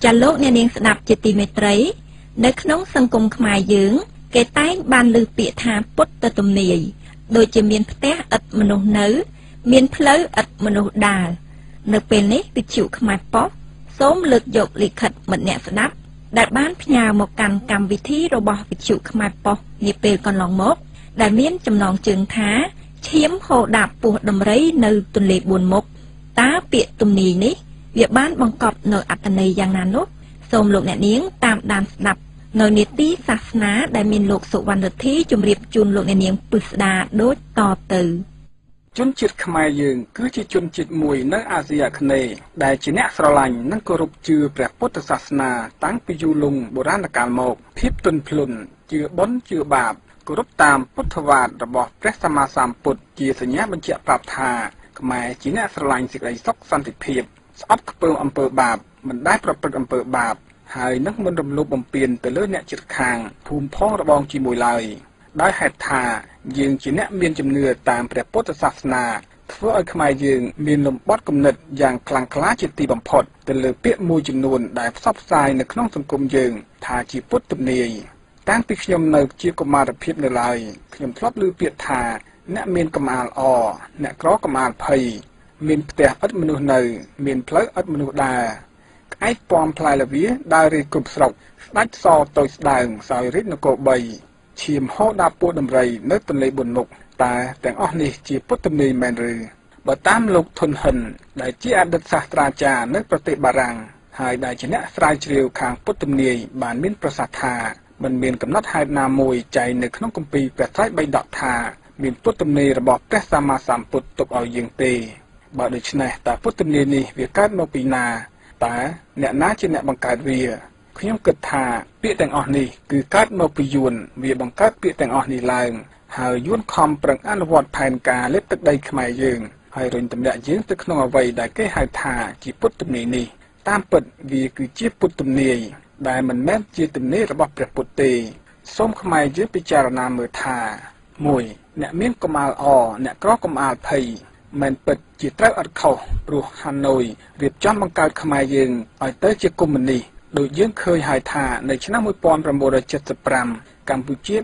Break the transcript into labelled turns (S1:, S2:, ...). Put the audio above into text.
S1: ចាលោកអ្នកនាងស្ដាប់ជាទីមេត្រីនៅក្នុងសង្គមខ្មែរយើងគេតែងបានលើកពាក្យថាពុទ្ធទំនាយដូចជាមានផ្ទះឥតមនុស្សនៅមានផ្លូវឥតមនុស្សដើរនៅពេលនេះវិទ្យុខ្មែរប៉ុស្តិ៍សូមលើកយកលិខិតមិត្តអ្នកស្ដាប់ដែលបានផ្ញើមកកាន់កម្មវិធីរបស់វិទ្យុខ្មែរប៉ុស្តិ៍នាពេលកន្លងមកដែលមានចំណងជើងថាឈាមហូរដាប់ពោះដំរីនៅទន្លេបួនមុខតើពាក្យទំនាយនេះវាបានបង្កប់នៅអត្ថន័យយ៉ាងណានោះសូមលោកអ្នកនាងតាមដានស្ដាប់នៅនីតិសាសនាដែលមានលោកសុវណ្ណរិទ្ធីជម្រាបជូនលោកអ្នកនាងពិស្ដាដូចតទៅ
S2: ជនជាតិខ្មែរយើងគឺជាជនជាតិមួយនៅអាស៊ីអាគ្នេយ៍ដែលជាអ្នកស្រឡាញ់និងគោរពជឿព្រះពុទ្ធសាសនាតាំងពីយូរលង់បុរាណកាលមកភាពទន់ភ្លន់ជឿបុណ្យជឿបាបគោរពតាមពុទ្ធវាទរបស់ព្រះសម្មាសម្ពុទ្ធជាសញ្ញាបញ្ជាក់ប្រាប់ថាខ្មែរជាអ្នកស្រឡាញ់សេចក្តីសុខសន្តិភាពស្អប់ខ្ពើមអំពើបាបមិនដែលប្រព្រឹត្តអំពើបាបហើយនឹងមិនរំលោភបំពានទៅលើអ្នកជិតខាងភូមិផងរបងជាមួយឡើយដោយហេតុថាយើងជាអ្នកមានជំនឿតាមព្រះពុទ្ធសាសនាធ្វើឲ្យខ្មែរយើងមានលំបត់គំនិតយ៉ាងខ្លាំងក្លាជាទីបំផុតទៅលើពាក្យមួយចំនួនដែលផ្សព្វផ្សាយនៅក្នុងសង្គមយើងថាជាពុទ្ធទំនាយតាំងពីខ្ញុំនៅជាកុមារភាពនៅឡើយខ្ញុំធ្លាប់ឮពាក្យថាអ្នកមានកំអាលអអ្នកក្រកំអាលភ័យមានផ្ទះឥតមនុស្សនៅមានផ្លូវឥតមនុស្សដើរក្អែកពំផ្លែលាវាដើររីគ្រប់ស្រុកស្ដេចសតូចស្ដើងសោយរាជនគរ3ឈាមហូរដាប់ពោះដំរីនៅទន្លេបួនមុខតើទាំងអស់នេះជាពុទ្ធទំនាយមែនឬបើតាមលោកធុនហិនដែលជាអតីតសាស្ត្រាចារ្យនៅប្រទេសបារាំងហើយដែលជាអ្នកស្រាវជ្រាវខាងពុទ្ធទំនាយបានមានប្រសាសន៍ថាមិនមានកំណត់ហេតុណាមួយចែងនៅក្នុងគម្ពីរព្រះត្រៃបិដកថាមានពុទ្ធទំនាយរបស់ព្រះសម្មាសម្ពុទ្ធទុកឲ្យយើងទេបើដូច្នេះតើពុទ្ធទំនាយនេះវាកើតមកពីណាតើអ្នកណាជាអ្នកបង្កើតវាខ្ញុំគិតថាពាក្យទាំងអស់នេះគឺកើតមកពីយួនវាបង្កើតពាក្យទាំងអស់នេះឡើងហើយយួនខំប្រឹងអនុវត្តផែនការលេបទឹកដីខ្មែរយើងហើយរុញទម្លាក់យើងទៅក្នុងអ្វីដែលគេហៅថាជាពុទ្ធទំនាយនេះតាមពិតវាគឺជាពុទ្ធទំនាយដែលមិនមែនជាទំនាយរបស់ព្រះពុទ្ធទេសូមខ្មែរយើងពិចារណាមើលថា1អ្នកមានកំអាលអអ្នកក្រកំអាលភ័យមិនពិតជាត្រូវអត់ខុសព្រោះហាណូយរៀបចំបង្កើតខ្មែរយើងឲ្យទៅជាកុម្មុយនីសដោយយើងឃើញហើយថានៅឆ្នាំ1975កម្ពុជា